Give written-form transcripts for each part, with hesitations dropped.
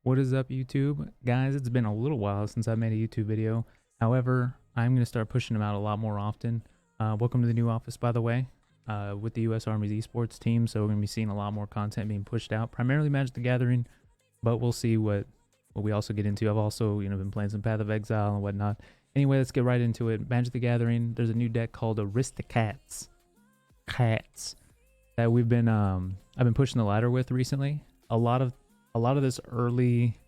What is up, YouTube? Guys, it's been a little while since I made a YouTube video. However, I'm going to start pushing them out a lot more often. Welcome to the new office, by the way, with the U.S. Army's esports team. So we're going to be seeing a lot more content being pushed out, primarily Magic the Gathering, but we'll see what we also get into. I've also, been playing some Path of Exile and whatnot. Anyway, let's get right into it. Magic the Gathering, there's a new deck called Aristocrats. That we've been, I've been pushing the ladder with recently. A lot of this early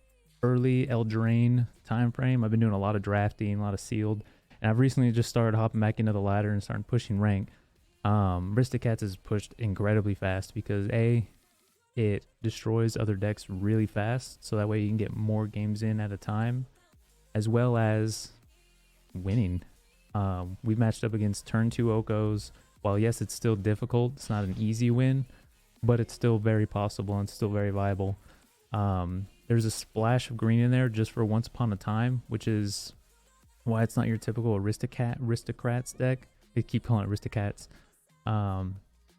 Eldraine time frame, I've been doing a lot of drafting, a lot of sealed, and I've recently just started hopping back into the ladder and starting pushing rank. Aristo-Cats is pushed incredibly fast because it destroys other decks really fast, so that way you can get more games in at a time, as well as winning. We've matched up against turn 2 Okos. While yes, it's still difficult, it's not an easy win, but it's still very possible and it's still very viable. There's a splash of green in there just for Once Upon a Time, which is why it's not your typical Aristocrats deck. They keep calling it Aristocrats,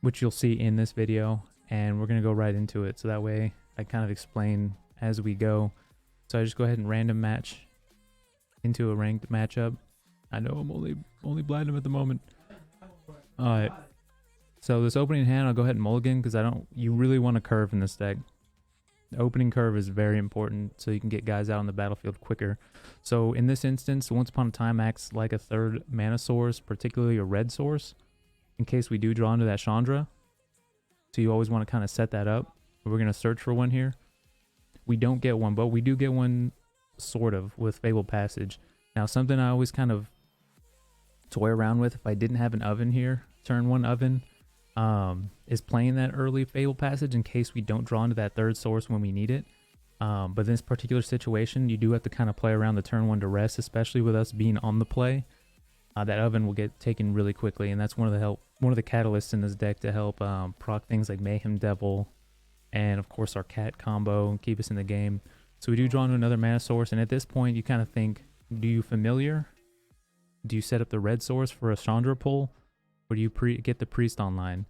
which you'll see in this video, and we're going to go right into it. So that way I kind of explain as we go. So I just go ahead and random match into a ranked matchup. I know I'm only platinum at the moment. Alright. So this opening hand, I'll go ahead and mulligan because you really want to curve in this deck. The opening curve is very important so you can get guys out on the battlefield quicker. So in this instance, Once Upon a Time acts like a third mana source, particularly a red source, in case we do draw into that Chandra. So you always want to kind of set that up. We're going to search for one here. We don't get one, but we do get one sort of with Fabled Passage. Now something I always kind of toy around with if I didn't have an oven here, turn 1 oven, is playing that early Fabled Passage in case we don't draw into that third source when we need it. But in this particular situation, you do have to kind of play around the turn 1 to rest, especially with us being on the play. That oven will get taken really quickly, and that's one of the catalysts in this deck to help proc things like Mayhem Devil, and of course our cat combo, and keep us in the game. So we do draw into another mana source, and at this point you kind of think, do you familiar? Do you set up the red source for a Chandra pull? Or do you get the priest online?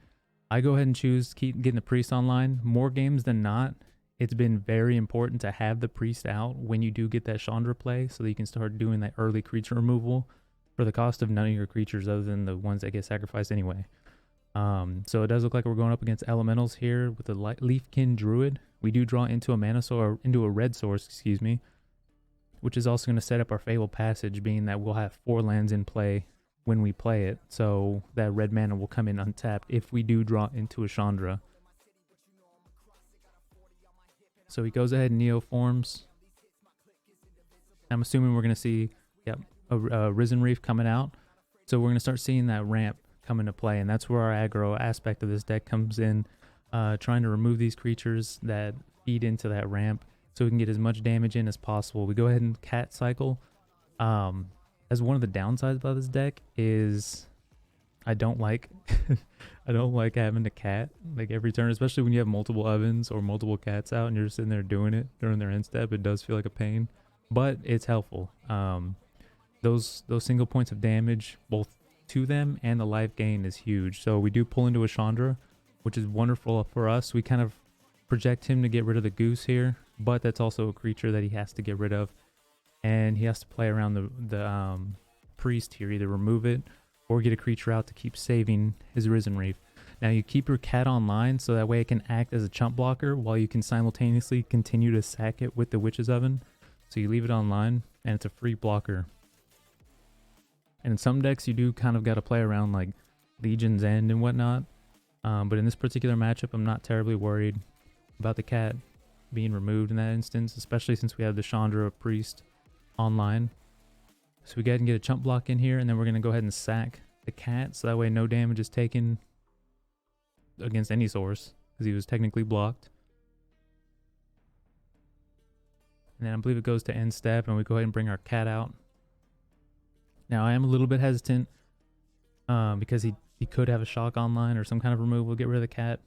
I go ahead and choose keep getting the priest online. More games than not, it's been very important to have the priest out when you do get that Chandra play, so that you can start doing that early creature removal for the cost of none of your creatures other than the ones that get sacrificed anyway. So it does look like we're going up against elementals here with the Leafkin Druid. We do draw into a mana source, into a red source, excuse me, which is also going to set up our Fabled Passage, being that we'll have 4 lands in play when we play it, so that red mana will come in untapped if we do draw into a Chandra. So he goes ahead and neoforms. I'm assuming we're going to see a Risen Reef coming out, so we're going to start seeing that ramp come into play, and that's where our aggro aspect of this deck comes in, trying to remove these creatures that feed into that ramp so we can get as much damage in as possible. We go ahead and cat cycle. As one of the downsides about this deck is I don't like having to cat like every turn, especially when you have multiple ovens or multiple cats out and you're just sitting there doing it during their end step. It does feel like a pain, but it's helpful. Those single points of damage both to them and the life gain is huge. So we do pull into a Chandra, which is wonderful for us. We kind of project him to get rid of the goose here, but that's also a creature that he has to get rid of. And he has to play around the priest here, either remove it or get a creature out to keep saving his Risen Reef. Now you keep your cat online so that way it can act as a chump blocker while you can simultaneously continue to sack it with the Witch's Oven. So you leave it online and it's a free blocker. And in some decks you do kind of got to play around like Legion's End and whatnot. But in this particular matchup I'm not terribly worried about the cat being removed in that instance, especially since we have the Chandra priest online. So we go ahead and get a chump block in here, and then we're going to go ahead and sack the cat, so that way no damage is taken against any source, because he was technically blocked. And then I believe it goes to end step, and we go ahead and bring our cat out. Now I am a little bit hesitant, because he could have a shock online or some kind of removal, get rid of the cat.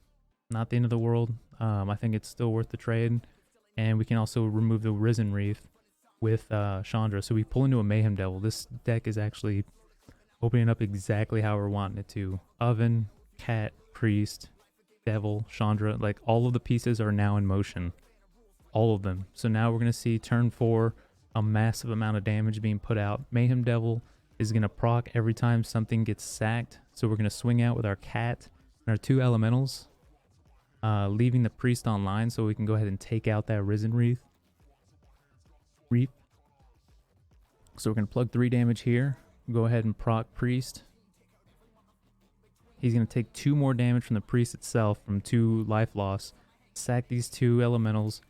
Not the end of the world. I think it's still worth the trade. And we can also remove the Risen Reef with Chandra. So we pull into a Mayhem Devil. This deck is actually opening up exactly how we're wanting it to. Oven, Cat, Priest, Devil, Chandra, like all of the pieces are now in motion. All of them. So now we're going to see turn 4, a massive amount of damage being put out. Mayhem Devil is going to proc every time something gets sacked. So we're going to swing out with our Cat and our 2 elementals, leaving the Priest online so we can go ahead and take out that Risen Reef. So we're going to plug 3 damage here. Go ahead and proc Priest. He's going to take 2 more damage from the Priest itself from 2 life loss. Sack these 2 elementals.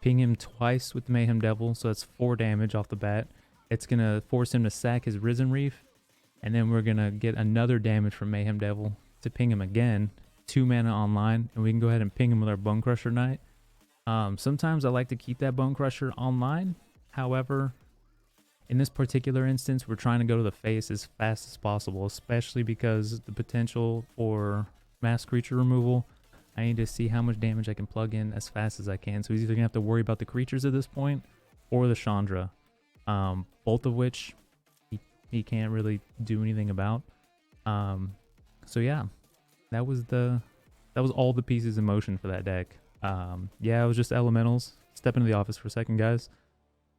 Ping him twice with the Mayhem Devil, so that's 4 damage off the bat. It's going to force him to sack his Risen Reef. And then we're going to get another damage from Mayhem Devil to ping him again. 2 mana online, and we can go ahead and ping him with our Bonecrusher Knight. Sometimes I like to keep that Bonecrusher online. However, in this particular instance, we're trying to go to the face as fast as possible, especially because the potential for mass creature removal. I need to see how much damage I can plug in as fast as I can. So he's either going to have to worry about the creatures at this point or the Chandra, both of which he can't really do anything about. So yeah, that was all the pieces in motion for that deck. Yeah, it was just elementals. Step into the office for a second, guys.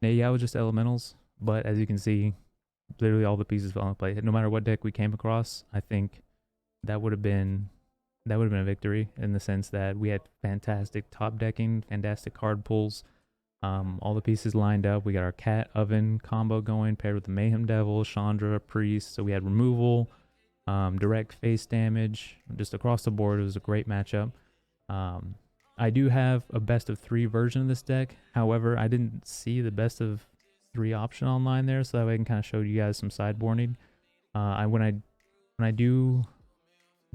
Yeah, it was just elementals. But as you can see, literally all the pieces fell into play. No matter what deck we came across, I think that would have been a victory in the sense that we had fantastic top decking, fantastic card pulls. All the pieces lined up. We got our Cat Oven combo going, paired with the Mayhem Devil, Chandra, Priest. So we had removal, direct face damage, just across the board. It was a great matchup. I do have a best of 3 version of this deck. However, I didn't see the best of 3 option online there, so that way I can kind of show you guys some sideboarding. When I do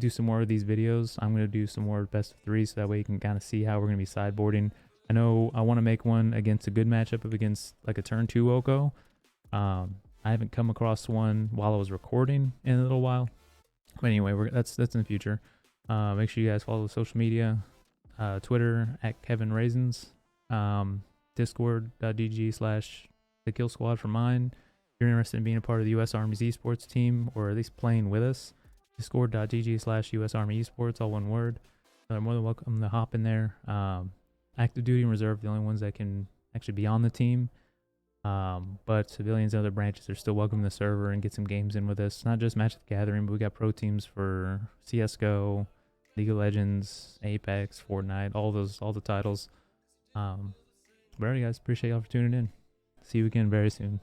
some more of these videos, I'm going to do some more best of 3, so that way you can kind of see how we're going to be sideboarding. I know I want to make one against a good matchup up against like a turn 2 Oko. I haven't come across one while I was recording in a little while. But anyway, that's in the future. Make sure you guys follow the social media. Twitter at Kevin Raisins. Discord.gg/The Kill Squad for mine. If you're interested in being a part of the U.S. Army's esports team, or at least playing with us, discord.gg/US Army Esports, all one word. You're more than welcome to hop in there. Active duty and reserve, the only ones that can actually be on the team. But civilians and other branches are still welcome to the server and get some games in with us. Not just Magic the Gathering, but we got pro teams for CSGO, League of Legends, Apex, Fortnite, all the titles. But alright guys, appreciate y'all for tuning in. See you again very soon.